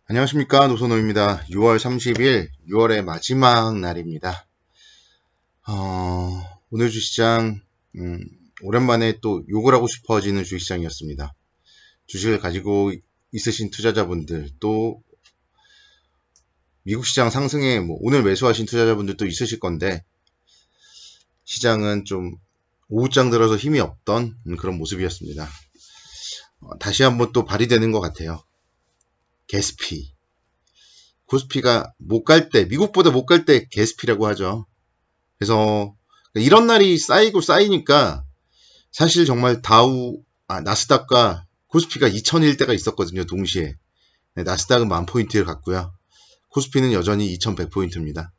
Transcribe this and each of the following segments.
안녕하십니까, 노선호입니다. 6월 30일, 6월의 마지막 날입니다. 오늘 주시장, 오랜만에 또 욕을 하고 싶어지는 주시장이었습니다. 주식을 가지고 있으신 투자자분들, 또 미국 시장 상승에 오늘 매수하신 투자자분들도 있으실 건데, 시장은 좀 오후장 들어서 힘이 없던 그런 모습이었습니다. 다시 한번 또 발휘되는 것 같아요. 게스피. 코스피가 못 갈 때, 미국보다 못 갈 때 게스피라고 하죠. 그래서 이런 날이 쌓이고 쌓이니까 사실 정말 나스닥과 코스피가 2000일 때가 있었거든요. 동시에. 네, 나스닥은 10,000포인트를 갔고요. 코스피는 여전히 2100포인트입니다.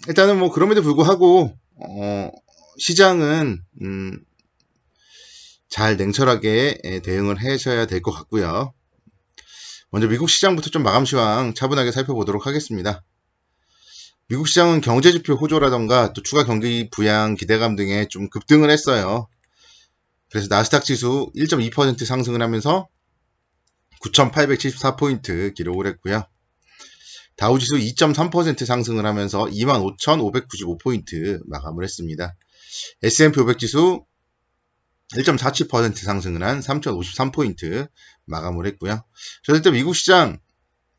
일단은 그럼에도 불구하고 시장은 잘 냉철하게 대응을 하셔야 될 것 같고요. 먼저 미국 시장부터 좀 마감 시황 차분하게 살펴보도록 하겠습니다. 미국 시장은 경제지표 호조라던가 또 추가 경기 부양 기대감 등에 좀 급등을 했어요. 그래서 나스닥 지수 1.2% 상승을 하면서 9,874포인트 기록을 했고요. 다우지수 2.3% 상승을 하면서 25,595포인트 마감을 했습니다. S&P 500 지수 1.47% 상승을 한 3,053포인트 마감을 했고요. 어쨌든 미국 시장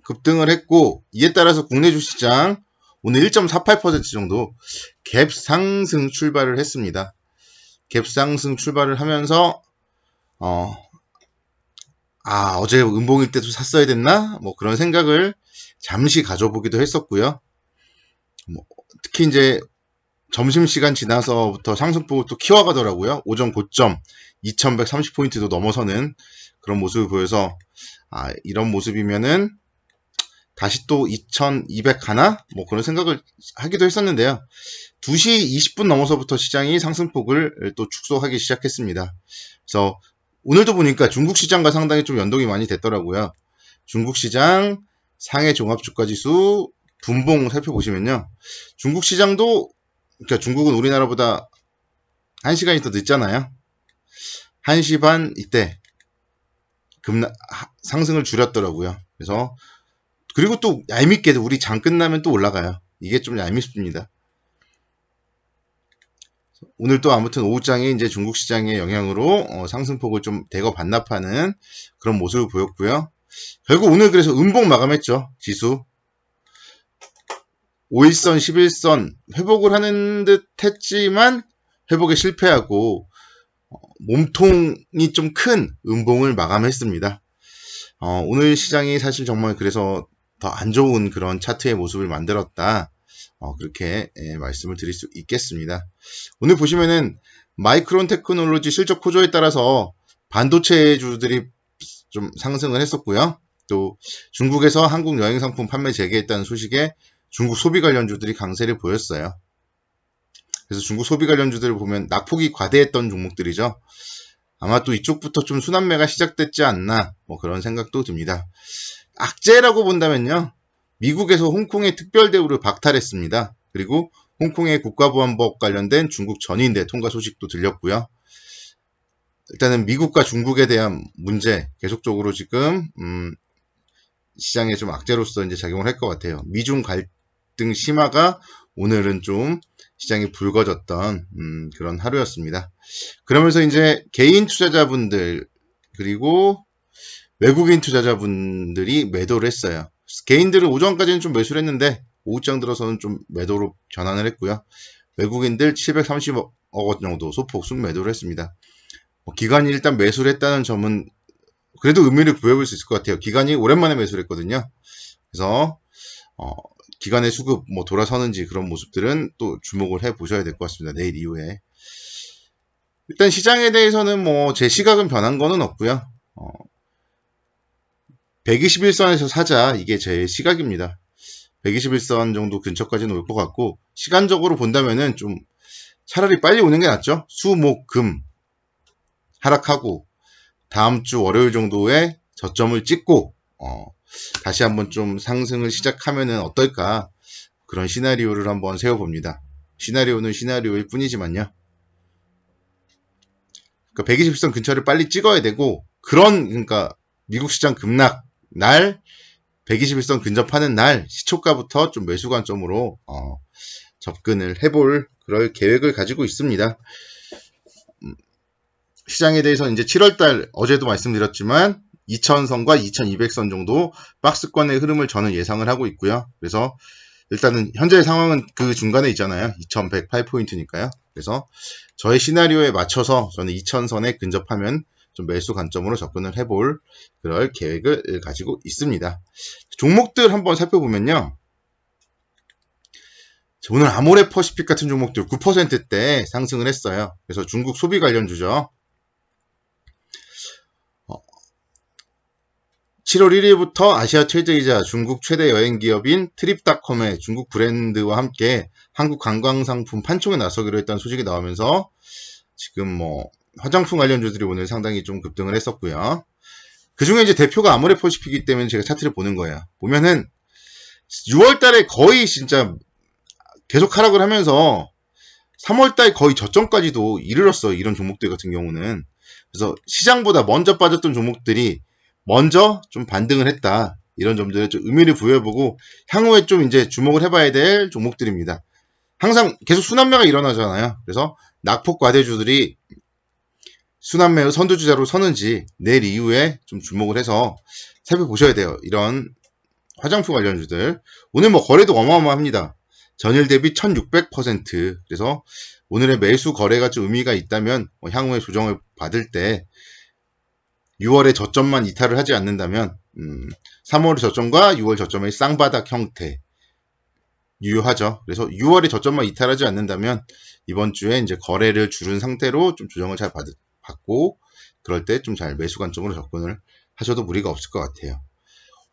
급등을 했고, 이에 따라서 국내 주시장 오늘 1.48% 정도 갭 상승 출발을 했습니다. 갭 상승 출발을 하면서 어제 음봉일 때도 샀어야 됐나? 그런 생각을 잠시 가져보기도 했었고요. 특히 이제 점심시간 지나서부터 상승폭을 또 키워가더라고요. 오전 고점 2130포인트도 넘어서는 그런 모습을 보여서 이런 모습이면은 다시 또 2200 가나? 그런 생각을 하기도 했었는데요. 2시 20분 넘어서부터 시장이 상승폭을 또 축소하기 시작했습니다. 그래서 오늘도 보니까 중국 시장과 상당히 좀 연동이 많이 됐더라고요. 중국 시장 상해 종합주가지수 분봉 살펴보시면요. 중국 시장도, 그러니까 중국은 우리나라보다 1시간이 더 늦잖아요. 1시 반 이때 상승을 줄였더라고요. 그래서 그리고 또 얄밉게도 우리 장 끝나면 또 올라가요. 이게 좀 얄밉습니다. 오늘 또 아무튼 오후장에 이제 중국 시장의 영향으로 상승폭을 좀 대거 반납하는 그런 모습을 보였고요. 결국 오늘 그래서 음봉 마감했죠. 지수 5일선, 11선 회복을 하는 듯 했지만 회복에 실패하고 몸통이 좀 큰 음봉을 마감했습니다. 오늘 시장이 사실 정말 그래서 더 안 좋은 그런 차트의 모습을 만들었다. 그렇게 말씀을 드릴 수 있겠습니다. 오늘 보시면은 마이크론 테크놀로지 실적 호조에 따라서 반도체주들이 좀 상승을 했었고요. 또 중국에서 한국 여행상품 판매 재개했다는 소식에 중국 소비 관련주들이 강세를 보였어요. 그래서 중국 소비 관련주들을 보면 낙폭이 과대했던 종목들이죠. 아마 또 이쪽부터 좀 순환매가 시작됐지 않나 그런 생각도 듭니다. 악재라고 본다면요. 미국에서 홍콩의 특별대우를 박탈했습니다. 그리고 홍콩의 국가보안법 관련된 중국 전인대 통과 소식도 들렸고요. 일단은 미국과 중국에 대한 문제 계속적으로 지금 시장에 좀 악재로서 이제 작용을 할 것 같아요. 미중 갈등 심화가 오늘은 좀 시장이 붉어졌던 그런 하루였습니다. 그러면서 이제 개인 투자자분들 그리고 외국인 투자자분들이 매도를 했어요. 개인들은 오전까지는 좀 매수를 했는데 오후장 들어서는 좀 매도로 전환을 했고요. 외국인들 730억 원 정도 소폭 순매도를 했습니다. 기관이 일단 매수를 했다는 점은 그래도 의미를 부여볼 수 있을 것 같아요. 기관이 오랜만에 매수를 했거든요. 그래서 기관의 수급 돌아서는지 그런 모습들은 또 주목을 해 보셔야 될 것 같습니다. 내일 이후에. 일단 시장에 대해서는 제 시각은 변한 거는 없고요. 121선에서 사자, 이게 제 시각입니다. 121선 정도 근처까지는 올 것 같고, 시간적으로 본다면은 좀 차라리 빨리 오는 게 낫죠. 수, 목, 금 하락하고 다음 주 월요일 정도에 저점을 찍고 다시 한번 좀 상승을 시작하면은 어떨까, 그런 시나리오를 한번 세워봅니다. 시나리오는 시나리오일 뿐이지만요. 그러니까 120선 근처를 빨리 찍어야 되고, 그러니까 미국 시장 급락 날 121선 근접하는 날 시초가부터 좀 매수 관점으로 접근을 해볼 그럴 계획을 가지고 있습니다. 시장에 대해서 이제 7월달 어제도 말씀드렸지만 2000선과 2200선 정도 박스권의 흐름을 저는 예상을 하고 있고요. 그래서 일단은 현재 상황은 그 중간에 있잖아요. 2108포인트니까요. 그래서 저의 시나리오에 맞춰서 저는 2000선에 근접하면 좀 매수 관점으로 접근을 해볼 그럴 계획을 가지고 있습니다. 종목들 한번 살펴보면요. 오늘 아모레퍼시픽 같은 종목들 9%대 상승을 했어요. 그래서 중국 소비 관련주죠. 7월 1일부터 아시아 최대이자 중국 최대 여행기업인 트립닷컴의 중국 브랜드와 함께 한국 관광상품 판촉에 나서기로 했다는 소식이 나오면서 지금 뭐 화장품 관련주들이 오늘 상당히 좀 급등을 했었고요. 그 중에 이제 대표가 아모레퍼시픽이기 때문에 제가 차트를 보는 거예요. 보면은 6월 달에 거의 진짜 계속 하락을 하면서 3월 달 거의 저점까지도 이르렀어요. 이런 종목들 같은 경우는. 그래서 시장보다 먼저 빠졌던 종목들이 먼저 좀 반등을 했다. 이런 점들에 좀 의미를 부여해보고 향후에 좀 이제 주목을 해봐야 될 종목들입니다. 항상 계속 순환매가 일어나잖아요. 그래서 낙폭 과대주들이 순환매의 선두주자로 서는지 내일 이후에 좀 주목을 해서 살펴보셔야 돼요. 이런 화장품 관련주들. 오늘 뭐 거래도 어마어마합니다. 전일 대비 1600%. 그래서 오늘의 매수 거래가 좀 의미가 있다면 향후에 조정을 받을 때 6월에 저점만 이탈을 하지 않는다면 3월의 저점과 6월 저점의 쌍바닥 형태 유효하죠. 그래서 6월에 저점만 이탈하지 않는다면 이번 주에 이제 거래를 줄은 상태로 좀 조정을 잘 받고 그럴 때 좀 잘 매수 관점으로 접근을 하셔도 무리가 없을 것 같아요.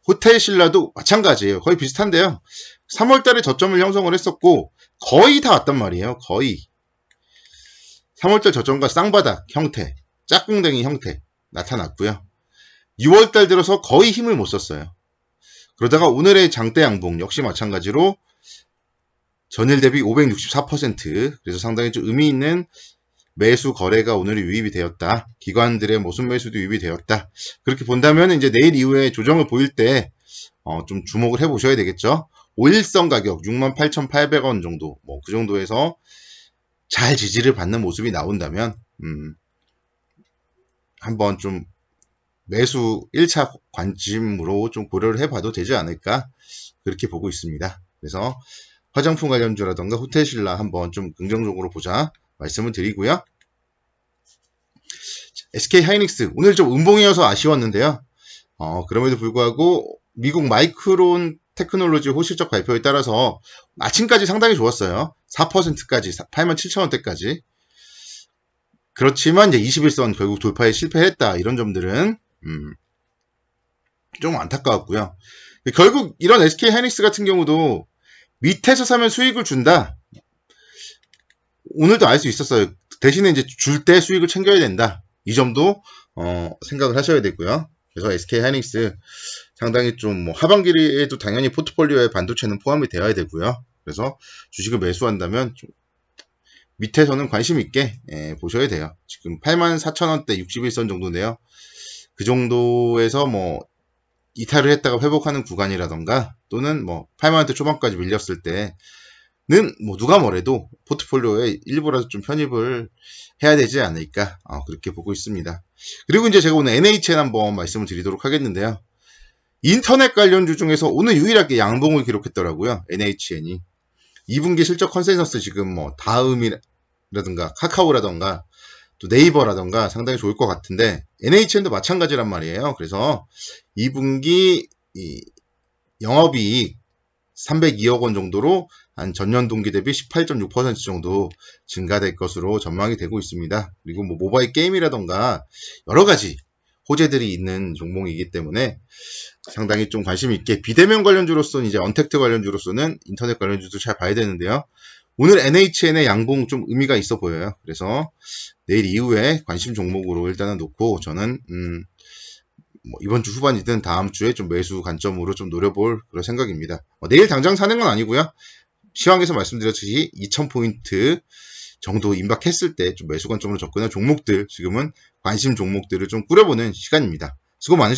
호텔신라도 마찬가지예요. 거의 비슷한데요. 3월 달에 저점을 형성을 했었고 거의 다 왔단 말이에요. 거의 3월 달 저점과 쌍바닥 형태, 짝꿍댕이 형태 나타났고요. 6월 달 들어서 거의 힘을 못 썼어요. 그러다가 오늘의 장대 양봉 역시 마찬가지로 전일 대비 564%. 그래서 상당히 좀 의미 있는 매수 거래가 오늘 유입이 되었다. 기관들의 모순 매수도 유입이 되었다. 그렇게 본다면 이제 내일 이후에 조정을 보일 때 좀 주목을 해보셔야 되겠죠. 5일선 가격 68,800원 정도, 뭐 그 정도에서 잘 지지를 받는 모습이 나온다면 한번 좀 매수 1차 관심으로 좀 고려를 해봐도 되지 않을까 그렇게 보고 있습니다. 그래서 화장품 관련주라던가 호텔신라 한번 좀 긍정적으로 보자 말씀을 드리고요. SK하이닉스 오늘 좀 음봉이어서 아쉬웠는데요. 그럼에도 불구하고 미국 마이크론 테크놀로지 호실적 발표에 따라서 아침까지 상당히 좋았어요. 4%까지 87,000원대까지. 그렇지만 이제 21선 결국 돌파에 실패했다. 이런 점들은 좀 안타까웠고요. 결국 이런 SK하이닉스 같은 경우도 밑에서 사면 수익을 준다. 오늘도 알 수 있었어요. 대신에 이제 줄 때 수익을 챙겨야 된다. 이 점도 생각을 하셔야 되고요. 그래서 SK하이닉스 상당히 좀 뭐 하반기에도 당연히 포트폴리오에 반도체는 포함이 되어야 되고요. 그래서 주식을 매수한다면 좀 밑에서는 관심 있게 보셔야 돼요. 지금 84,000원대 61선 정도인데요. 그 정도에서 뭐 이탈을 했다가 회복하는 구간이라던가 또는 뭐 8만원대 초반까지 밀렸을 때는 뭐 누가 뭐래도 포트폴리오에 일부라도 좀 편입을 해야 되지 않을까 그렇게 보고 있습니다. 그리고 이제 제가 오늘 NHN 한번 말씀을 드리도록 하겠는데요. 인터넷 관련주 중에서 오늘 유일하게 양봉을 기록했더라고요. NHN이 2분기 실적 컨센서스 지금 뭐 다음이라든가 카카오라든가 또 네이버라든가 상당히 좋을 것 같은데 NHN도 마찬가지란 말이에요. 그래서 2분기 영업이익 302억 원 정도로 한 전년 동기 대비 18.6% 정도 증가될 것으로 전망이 되고 있습니다. 그리고 뭐 모바일 게임이라던가 여러 가지 호재들이 있는 종목이기 때문에 상당히 좀 관심 있게 비대면 관련주로서는 이제 언택트 관련주로서는 인터넷 관련주도 잘 봐야 되는데요. 오늘 NHN의 양봉 좀 의미가 있어 보여요. 그래서 내일 이후에 관심 종목으로 일단은 놓고 저는 뭐 이번 주 후반이든 다음 주에 좀 매수 관점으로 좀 노려볼 그런 생각입니다. 내일 당장 사는 건 아니고요. 시황에서 말씀드렸듯이 2000포인트 정도 임박했을 때 좀 매수 관점으로 접근한 종목들 지금은 관심 종목들을 좀 꾸려보는 시간입니다. 수고 많으셨습니다.